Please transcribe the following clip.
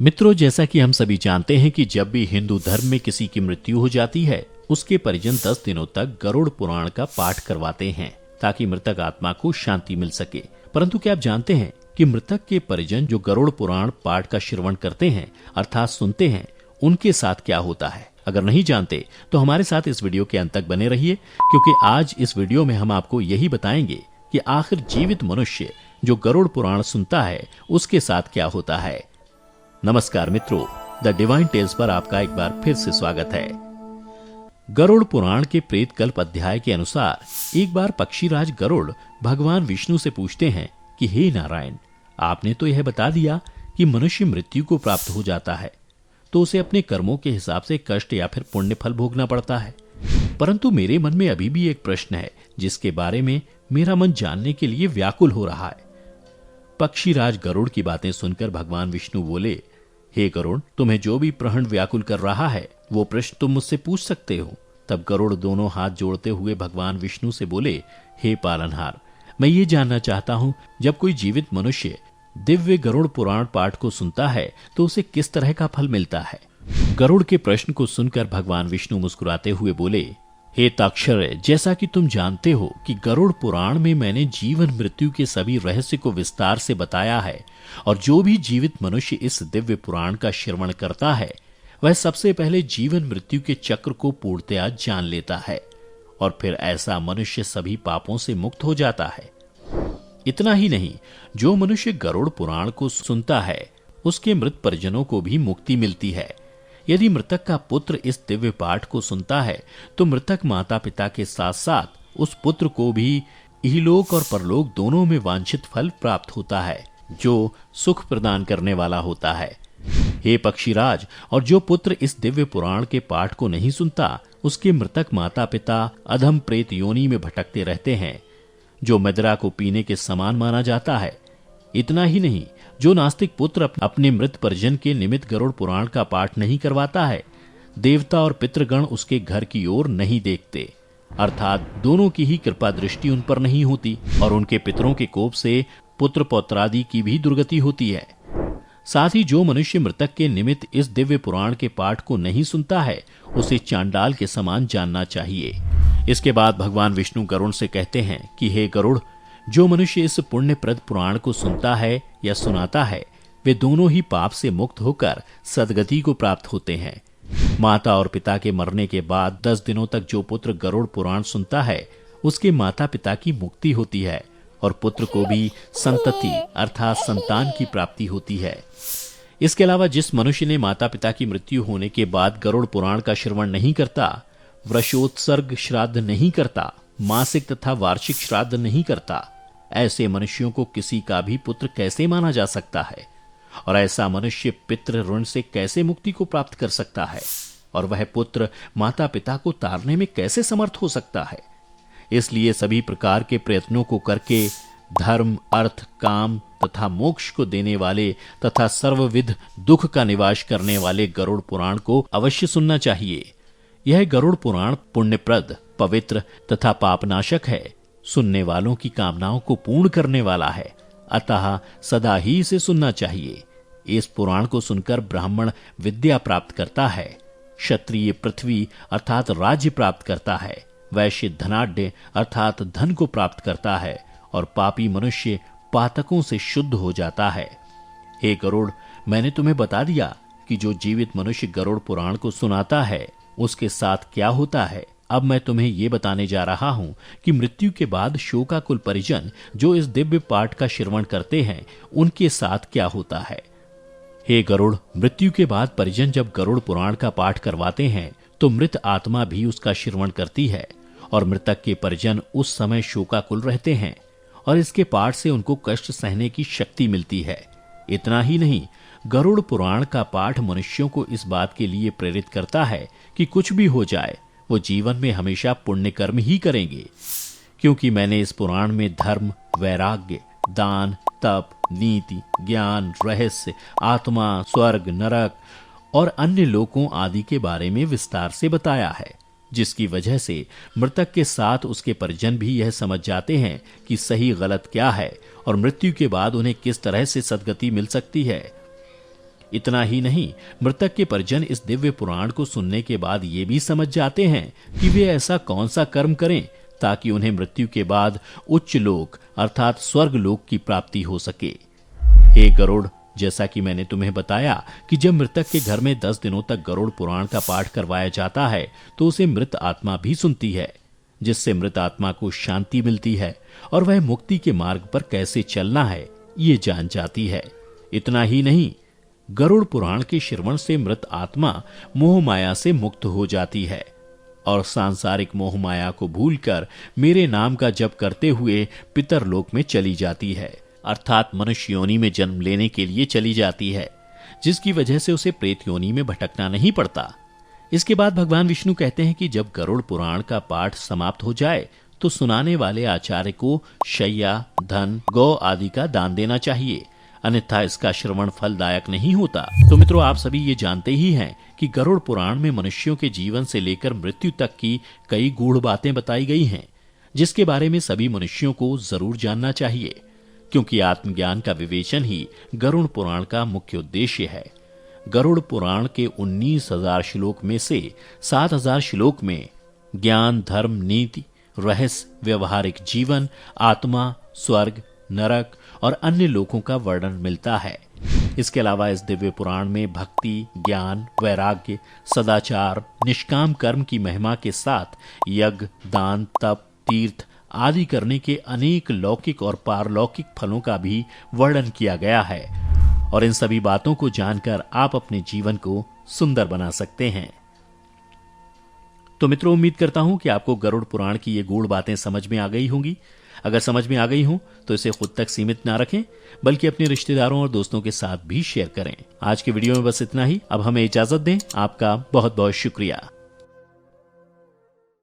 मित्रों, जैसा कि हम सभी जानते हैं कि जब भी हिंदू धर्म में किसी की मृत्यु हो जाती है, उसके परिजन 10 दिनों तक गरुड़ पुराण का पाठ करवाते हैं ताकि मृतक आत्मा को शांति मिल सके। परंतु क्या आप जानते हैं कि मृतक के परिजन जो गरुड़ पुराण पाठ का श्रवण करते हैं अर्थात सुनते हैं, उनके साथ क्या होता है? अगर नहीं जानते तो हमारे साथ इस वीडियो के अंत तक बने रहिए, क्योंकि आज इस वीडियो में हम आपको यही बताएंगे कि आखिर जीवित मनुष्य जो गरुड़ पुराण सुनता है उसके साथ क्या होता है। नमस्कार मित्रों, द डिवाइन टेल्स पर आपका एक बार फिर से स्वागत है। गरुड़ पुराण के प्रेत कल्प अध्याय के अनुसार एक बार पक्षीराज गरुड़ भगवान विष्णु से पूछते हैं कि हे नारायण, आपने तो यह बता दिया कि मनुष्य मृत्यु को प्राप्त हो जाता है तो उसे अपने कर्मों के हिसाब से कष्ट या फिर पुण्य फल भोगना पड़ता है, परंतु मेरे मन में अभी भी एक प्रश्न है जिसके बारे में मेरा मन जानने के लिए व्याकुल हो रहा है। पक्षीराज गरुड़ की बातें सुनकर भगवान विष्णु बोले, हे गरुड़, तुम्हें जो भी प्रहण व्याकुल कर रहा है वो प्रश्न तुम मुझसे पूछ सकते हो। तब गरुड़ दोनों हाथ जोड़ते हुए भगवान विष्णु से बोले, हे पालनहार, मैं ये जानना चाहता हूँ, जब कोई जीवित मनुष्य दिव्य गरुड़ पुराण पाठ को सुनता है तो उसे किस तरह का फल मिलता है? गरुड़ के प्रश्न को सुनकर भगवान विष्णु मुस्कुराते हुए बोले, हे ताक्षर्य, जैसा कि तुम जानते हो कि गरुड़ पुराण में मैंने जीवन मृत्यु के सभी रहस्य को विस्तार से बताया है, और जो भी जीवित मनुष्य इस दिव्य पुराण का श्रवण करता है वह सबसे पहले जीवन मृत्यु के चक्र को पूर्णतया जान लेता है, और फिर ऐसा मनुष्य सभी पापों से मुक्त हो जाता है। इतना ही नहीं, जो मनुष्य गरुड़ पुराण को सुनता है उसके मृत परिजनों को भी मुक्ति मिलती है। यदि मृतक का पुत्र इस दिव्य पाठ को सुनता है तो मृतक माता पिता के साथ साथ उस पुत्र को भी इहलोक और परलोक दोनों में वांछित फल प्राप्त होता है, जो सुख प्रदान करने वाला होता है। हे पक्षीराज, और जो पुत्र इस दिव्य पुराण के पाठ को नहीं सुनता उसके मृतक माता पिता अधम प्रेत योनि में भटकते रहते हैं, जो मदिरा को पीने के समान माना जाता है। इतना ही नहीं, जो नास्तिक पुत्र अपने मृत परिजन के निमित्त गरुड़ पुराण का पाठ नहीं करवाता है, देवता और पितृगण उसके घर की ओर नहीं देखते, अर्थात दोनों की ही कृपा दृष्टि उन पर नहीं होती, और उनके पितरों के कोप से पुत्र पौत्रादि की भी दुर्गति होती है। साथ ही जो मनुष्य मृतक के निमित्त इस दिव्य पुराण के पाठ को नहीं सुनता है उसे चांडाल के समान जानना चाहिए। इसके बाद भगवान विष्णु गरुड़ से कहते हैं कि हे गरुड़, जो मनुष्य इस पुण्यप्रद पुराण को सुनता है या सुनाता है वे दोनों ही पाप से मुक्त होकर सद्गति को प्राप्त होते हैं। माता और पिता के मरने के बाद 10 दिनों तक जो पुत्र गरुड़ पुराण सुनता है उसके माता पिता की मुक्ति होती है, और पुत्र को भी संतति अर्थात संतान की प्राप्ति होती है। इसके अलावा जिस मनुष्य ने माता पिता की मृत्यु होने के बाद गरुड़ पुराण का श्रवण नहीं करता, वृषोत्सर्ग श्राद्ध नहीं करता, मासिक तथा वार्षिक श्राद्ध नहीं करता, ऐसे मनुष्यों को किसी का भी पुत्र कैसे माना जा सकता है? और ऐसा मनुष्य पितृ ऋण से कैसे मुक्ति को प्राप्त कर सकता है? और वह पुत्र माता पिता को तारने में कैसे समर्थ हो सकता है? इसलिए सभी प्रकार के प्रयत्नों को करके धर्म, अर्थ, काम तथा मोक्ष को देने वाले तथा सर्वविध दुख का निवास करने वाले गरुड़ पुराण को अवश्य सुनना चाहिए। यह गरुड़ पुराण पुण्यप्रद, पवित्र तथा पापनाशक है, सुनने वालों की कामनाओं को पूर्ण करने वाला है, अतः सदा ही इसे सुनना चाहिए। इस पुराण को सुनकर ब्राह्मण विद्या प्राप्त करता है, क्षत्रिय पृथ्वी अर्थात राज्य प्राप्त करता है, वैश्य धनाढ्य अर्थात धन को प्राप्त करता है, और पापी मनुष्य पातकों से शुद्ध हो जाता है। हे गरुड़, मैंने तुम्हें बता दिया कि जो जीवित मनुष्य गरुड़ पुराण को सुनाता है उसके साथ क्या होता है। अब मैं तुम्हें ये बताने जा रहा हूँ कि मृत्यु के बाद शोकाकुल परिजन जो इस दिव्य पाठ का श्रवण करते हैं उनके साथ क्या होता है। हे गरुड़, मृत्यु के बाद परिजन जब गरुड़ पुराण का पाठ करवाते हैं तो मृत आत्मा भी उसका श्रवण करती है, और मृतक के परिजन उस समय शोकाकुल रहते हैं, और इसके पाठ से उनको कष्ट सहने की शक्ति मिलती है। इतना ही नहीं, गरुड़ पुराण का पाठ मनुष्यों को इस बात के लिए प्रेरित करता है कि कुछ भी हो जाए वो जीवन में हमेशा पुण्य कर्म ही करेंगे, क्योंकि मैंने इस पुराण में धर्म, वैराग्य, दान, तप, नीति, ज्ञान, रहस्य, आत्मा, स्वर्ग, नरक और अन्य लोकों आदि के बारे में विस्तार से बताया है, जिसकी वजह से मृतक के साथ उसके परिजन भी यह समझ जाते हैं कि सही गलत क्या है और मृत्यु के बाद उन्हें किस तरह से सद्गति मिल सकती है। इतना ही नहीं, मृतक के परिजन इस दिव्य पुराण को सुनने के बाद ये भी समझ जाते हैं कि वे ऐसा कौन सा कर्म करें ताकि उन्हें मृत्यु के बाद उच्च लोक अर्थात स्वर्ग लोक की प्राप्ति हो सके। हे गरुड़, जैसा कि मैंने तुम्हें बताया कि जब मृतक के घर में 10 दिनों तक गरुड़ पुराण का पाठ करवाया जाता है तो उसे मृत आत्मा भी सुनती है, जिससे मृत आत्मा को शांति मिलती है और वह मुक्ति के मार्ग पर कैसे चलना है ये जान जाती है। इतना ही नहीं, गरुड़ पुराण के श्रवण से मृत आत्मा मोह माया से मुक्त हो जाती है और सांसारिक मोह माया को भूलकर मेरे नाम का जप करते हुए पितरलोक में चली जाती है, अर्थात मनुष्य योनि में जन्म लेने के लिए चली जाती है, जिसकी वजह से उसे प्रेत योनि में भटकना नहीं पड़ता। इसके बाद भगवान विष्णु कहते हैं कि जब गरुड़ पुराण का पाठ समाप्त हो जाए तो सुनाने वाले आचार्य को शैया, धन, गौ आदि का दान देना चाहिए, अन्यथा इसका श्रवण फलदायक नहीं होता। तो मित्रों, आप सभी ये जानते ही हैं कि गरुड़ पुराण में मनुष्यों के जीवन से लेकर मृत्यु तक की कई गूढ़ बातें बताई गई हैं, जिसके बारे में सभी मनुष्यों को जरूर जानना चाहिए, क्योंकि आत्मज्ञान का विवेचन ही गरुड़ पुराण का मुख्य उद्देश्य है। गरुड़ पुराण के 19,000 श्लोक में से 7,000 श्लोक में ज्ञान, धर्म, नीति, रहस्य, व्यवहारिक जीवन, आत्मा, स्वर्ग, नरक और अन्य लोकों का वर्णन मिलता है। इसके अलावा इस दिव्य पुराण में भक्ति, ज्ञान, वैराग्य, सदाचार, निष्काम कर्म की महिमा के साथ यज्ञ, दान, तप, तीर्थ आदि करने के अनेक लौकिक और पारलौकिक फलों का भी वर्णन किया गया है और इन सभी बातों को जानकर आप अपने जीवन को सुंदर बना सकते हैं। तो मित्रों, उम्मीद करता हूं कि आपको गरुड़ पुराण की ये गूढ़ बातें समझ में आ गई होंगी। अगर समझ में आ गई हो तो इसे खुद तक सीमित ना रखें, बल्कि अपने रिश्तेदारों और दोस्तों के साथ भी शेयर करें। आज के वीडियो में बस इतना ही। अब हमें इजाजत दें। आपका बहुत बहुत शुक्रिया।